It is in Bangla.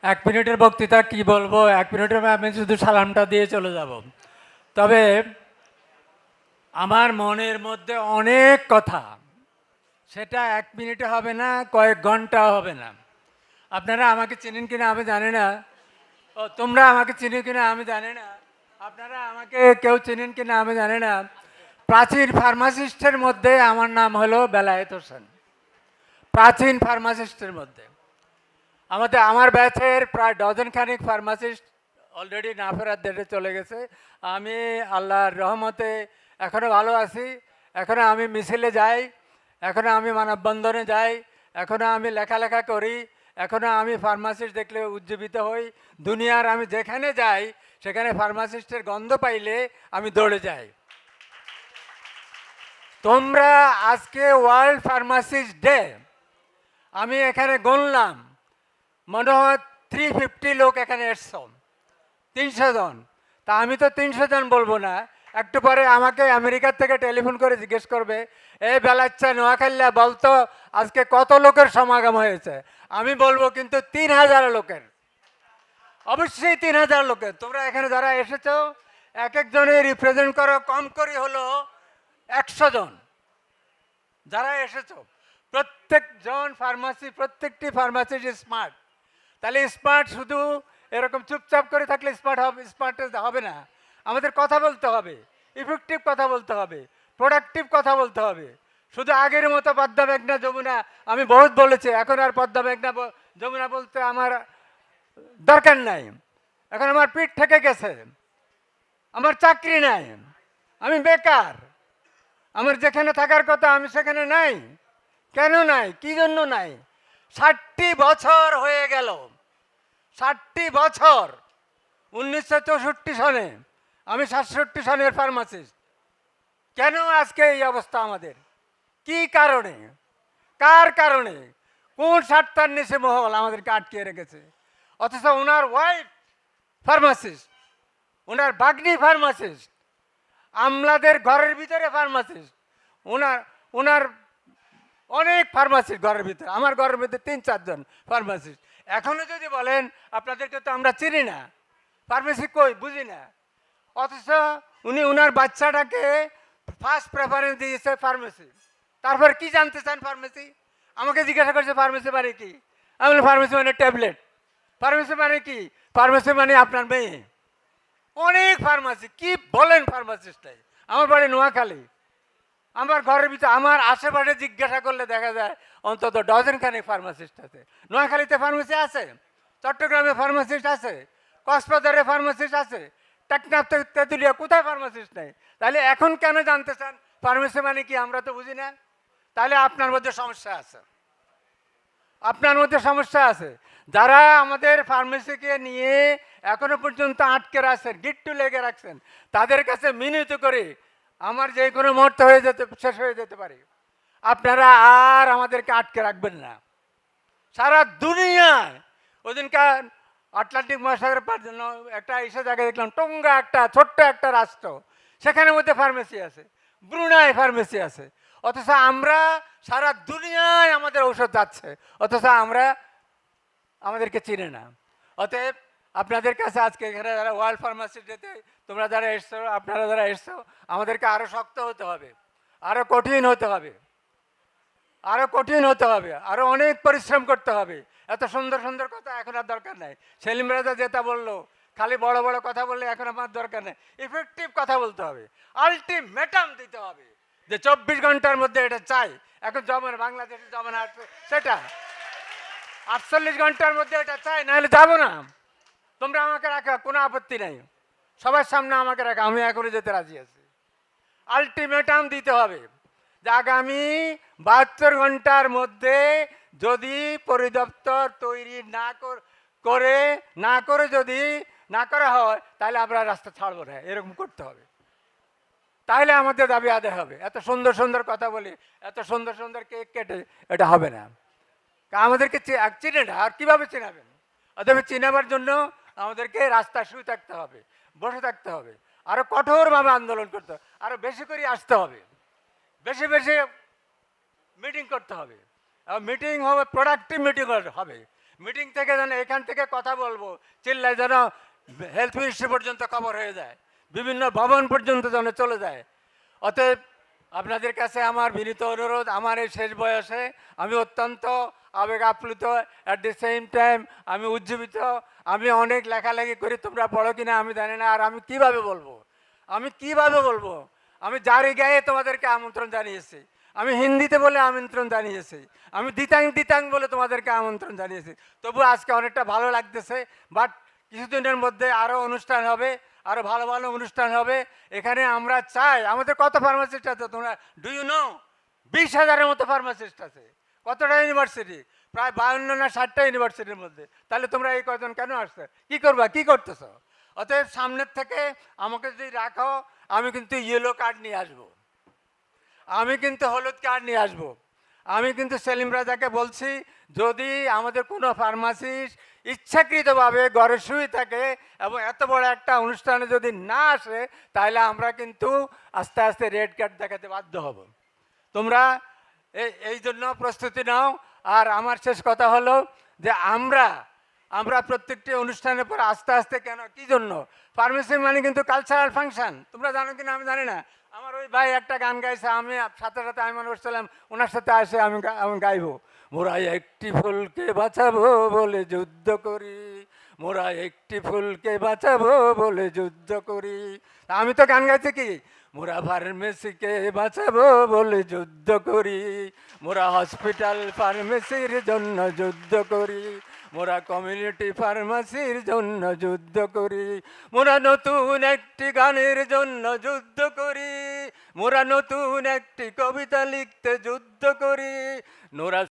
এক মিনিটের বক্তৃতা কি বলবো, এক মিনিটের আমি শুধু সালামটা দিয়ে চলে যাব। তবে আমার মনের মধ্যে অনেক কথা, সেটা এক মিনিটে হবে না, কয়েক ঘন্টা হবে না। আপনারা আমাকে চেনেন কিনা আমি জানি না, ও তোমরা আমাকে চিনি কিনা আমি জানি না, আপনারা আমাকে কেউ চেনেন কিনা আমি জানি না। প্রাচীন ফার্মাসিস্টের মধ্যে আমার নাম হলো বেলায়েত হোসেন। প্রাচীন ফার্মাসিস্টের মধ্যে আমার ব্যাচের প্রায় ডজনখানিক ফার্মাসিস্ট অলরেডি না ফেরার দেশে চলে গেছে। আমি আল্লাহর রহমতে এখনও ভালো আছি। এখনও আমি মিছিলে যাই, এখনও আমি মানববন্ধনে যাই, এখনও আমি লেখালেখা করি, এখনও আমি ফার্মাসিস্ট দেখলে উজ্জীবিত হই। দুনিয়ার আমি যেখানে যাই সেখানে ফার্মাসিস্টের গন্ধ পাইলে আমি দৌড়ে যাই। তোমরা আজকে ওয়ার্ল্ড ফার্মাসিস্ট ডে, আমি এখানে গুনলাম, মনে হয় 350 লোক এখানে এসছো, 300 জন। তা আমি তো 300 জন বলবো না, একটু পরে আমাকে আমেরিকার থেকে টেলিফোন করে জিজ্ঞেস করবে, এই বেলাচ্চা নোয়াখাল্লা বলতো আজকে কত লোকের সমাগম হয়েছে। আমি বলবো কিন্তু 3000 লোকের, অবশ্যই 3000 লোকের। তোমরা এখানে যারা এসেছো এক একজনে রিপ্রেজেন্ট করো কম করে হলো 100 জন যারা এসেছো। প্রত্যেকজন প্রত্যেকটি ফার্মাসিস্ট স্মার্ট। তাহলে স্মার্ট শুধু এরকম চুপচাপ করে থাকলে স্মার্ট হবে না। আমাদের কথা বলতে হবে, ইফেক্টিভ কথা বলতে হবে, প্রোডাক্টিভ কথা বলতে হবে। শুধু আগের মতো পদ্মা মেঘনা যমুনা আমি বহুত বলেছি, এখন আর পদ্মা মেঘনা যমুনা বলতে আমার দরকার নাই। এখন আমার পিঠ থেকে গেছে, আমার চাকরি নাই, আমি বেকার, আমার যেখানে থাকার কথা আমি সেখানে নাই। কেন নাই, কি জন্য নাই? 60টি বছর হয়ে গেল, 60টি বছর। 1964 সনে, আমি 67 সনের ফার্মাসিস্ট। কেন আজকে এই অবস্থা আমাদের? কি কারণে, কার কারণে, কোন স্বার্থার নিচে মহল আমাদেরকে আটকে রেখেছে? অথচ ওনার ওয়াইফ ফার্মাসিস্ট, ওনার বাগ্নি ফার্মাসিস্ট, আমলাদের ঘরের ভিতরে ফার্মাসিস্ট, ওনার ওনার অনেক ফার্মাসিস্ট ঘরের ভিতরে, আমার ঘরের ভিতরে 3-4 জন ফার্মাসিস্ট। এখনো যদি বলেন আপনাদেরকে তো আমরা চিনি না, ফার্মেসি কই বুঝি না, অথচ উনি ওনার বাচ্চাটাকে ফার্স্ট প্রেফারেন্স দিয়েছে ফার্মেসি। তারপর কি জানতে চান ফার্মেসি? আমাকে জিজ্ঞাসা করছে ফার্মেসি মানে কি? আমি বলি ফার্মেসি মানে ট্যাবলেট। ফার্মেসি মানে কি? ফার্মেসি মানে আপনার মেয়ে। অনেক ফার্মাসি, কি বলেন ফার্মাসিস্টাই। আমার বাড়ি নোয়াখালী, আমার ঘরের ভিতরে আমার আশেপাশে জিজ্ঞাসা করলে দেখা যায় অন্তত ডজনখানেক ফার্মাসিস্ট আছে। নোয়াখালীতে ফার্মেসি আছে, চট্টগ্রামে ফার্মাসিস্ট আছে, কক্সবাজারে ফার্মাসিস্ট আছে, টেকনাফ তেঁতুলিয়া কোথায় ফার্মাসিস্ট নেই? তাহলে এখন কেন জানতে চান ফার্মেসি মানে কি? আমরা তো বুঝি না। তাহলে আপনার মধ্যে সমস্যা আছে, আপনার মধ্যে সমস্যা আছে। যারা আমাদের ফার্মেসিকে নিয়ে এখনো পর্যন্ত আটকে রাখছেন, গিট্টু লেগে রাখছেন, তাদের কাছে মিনতি করে আমার যে কোনো মুহূর্তে শেষ হয়ে যেতে পারে। আপনারা আর আমাদেরকে আটকে রাখবেন না। সারা দুনিয়ায় ওদিনকার আটলান্টিক মহাসাগরের একটা এসে জায়গায় দেখলাম টঙ্গা একটা ছোট্ট একটা রাষ্ট্র, সেখানের মধ্যে ফার্মেসি আছে, ব্রুনাই ফার্মেসি আছে। অথচ আমরা সারা দুনিয়ায় আমাদের ঔষধ যাচ্ছে, অথচ আমরা আমাদেরকে চিনে না। অতএব আপনাদের কাছে আজকে এখানে যারা ওয়ার্ল্ড ফার্মাসি ডেতে তোমরা যারা এসছো, আপনারা যারা এসছো, আমাদেরকে আরও শক্ত হতে হবে, আরও কঠিন হতে হবে, আরও কঠিন হতে হবে, আরও অনেক পরিশ্রম করতে হবে। এত সুন্দর সুন্দর কথা এখন আর দরকার নাই। সেলিম রাজা যেটা বললো, খালি বড় বড় কথা বললে এখন আমার দরকার নেই, ইফেক্টিভ কথা বলতে হবে, আলটিমেটাম দিতে হবে যে 24 ঘন্টার মধ্যে এটা চাই। এখন জমানা, বাংলাদেশের জমানা আসবে সেটা 48 ঘন্টার মধ্যে এটা চাই, নাহলে যাবো না। তোমরা আমাকে রাখা কোনো আপত্তি নেই, সবার সামনে আমাকে রাখা, আমি এখনই যেতে রাজি আছি। আলটিমেটাম দিতে হবে যে আগামী 72 ঘন্টার মধ্যে যদি পরিদপ্তর তৈরি না করে যদি না করা হয় তাহলে আমরা রাস্তা ছাড়বো না, এরকম করতে হবে। তাহলে আমাদের দাবি আদায় হবে। এত সুন্দর সুন্দর কথা বলি, এত সুন্দর সুন্দর কেক কেটে এটা হবে না। আমাদেরকে চিনে না, আর কীভাবে চেনাবেন? অতএব চিনাবার জন্য আমাদেরকে রাস্তায় শুয়ে থাকতে হবে, বসে থাকতে হবে, আরও কঠোরভাবে আন্দোলন করতে হবে, আরও বেশি করে আসতে হবে, বেশি বেশি মিটিং করতে হবে। মিটিং হবে, প্রোডাক্টিভ মিটিং হবে, মিটিং থেকে যেন এখান থেকে কথা বলবো চিল্লায় যেন হেলথ মিনিস্ট্রি পর্যন্ত খবর হয়ে যায়, বিভিন্ন ভবন পর্যন্ত যেন চলে যায়। অতএব আপনাদের কাছে আমার বিনীত অনুরোধ, আমার এই শেষ বয়সে আমি অত্যন্ত আবেগ আপ্লুত, অ্যাট দ্য সেম টাইম আমি উজ্জীবিত। আমি অনেক লেখালেখি করি, তোমরা পড়ো কিনা আমি জানি না। আর আমি কিভাবে বলবো, আমি জারি গায়ে তোমাদেরকে আমন্ত্রণ জানিয়েছি, আমি হিন্দিতে বলে আমন্ত্রণ জানিয়েছি, আমি দিতাং দিতাং বলে তোমাদেরকে আমন্ত্রণ জানিয়েছি। তবু আজকে অনেকটা ভালো লাগতেছে। বাট কিছুদিনের মধ্যে আরও অনুষ্ঠান হবে, আরও ভালো ভালো অনুষ্ঠান হবে। এখানে আমরা চাই, আমাদের কত ফার্মাসিস্ট আছে তোমরা ডু ইউ নো? 20,000-এর মতো ফার্মাসিস্ট আছে। কতটা ইউনিভার্সিটি? প্রায় 52 না 60টা ইউনিভার্সিটির মধ্যে। তাহলে তোমরা এই কজন কেন আসছে? কী করবা, কী করতেছ? অতএব সামনের থেকে আমাকে যদি রাখো, আমি কিন্তু ইয়েলো কার্ড নিয়ে আসবো, আমি কিন্তু হলুদ কার্ড নিয়ে আসবো। আমি কিন্তু সেলিম রাজাকে বলছি, যদি আমাদের কোনো ফার্মাসিস্ট ইচ্ছাকৃতভাবে ঘরে শুয়ে থাকে এবং এত বড় একটা অনুষ্ঠানে যদি না আসে, তাহলে আমরা কিন্তু আস্তে আস্তে রেড কার্ড দেখাতে বাধ্য হব। তোমরা এই জন্য প্রস্তুতি নাও। আর আমার শেষ কথা হলো যে আমরা প্রত্যেকটি অনুষ্ঠানের পর আস্তে আস্তে কেন, কী জন্য, ফার্মেসি মানে কিন্তু কালচারাল ফাংশন, তোমরা জানো কিনা আমি জানি না। আমার ওই ভাই একটা গান গাইছে, আমি সাথে সাথে আমি মনে করছিলাম ওনার সাথে আসে আমি গাইবো। মোরা একটি ফুলকে বাঁচাবো বলে যুদ্ধ করি, মোরা একটি ফুলকে বাঁচাবো বলে যুদ্ধ করি। আমি তো গান গাইছি কি, মোরা ফার্মেসিকে বাঁচাবো বলে যুদ্ধ করি, মোরা হসপিটাল ফার্মেসির জন্য যুদ্ধ করি, মোরা কমিউনিটি ফার্মাসির জন্য যুদ্ধ করি, মোরা নতুন একটি গানের জন্য যুদ্ধ করি, মোরা নতুন একটি কবিতা লিখতে যুদ্ধ করি, মোরা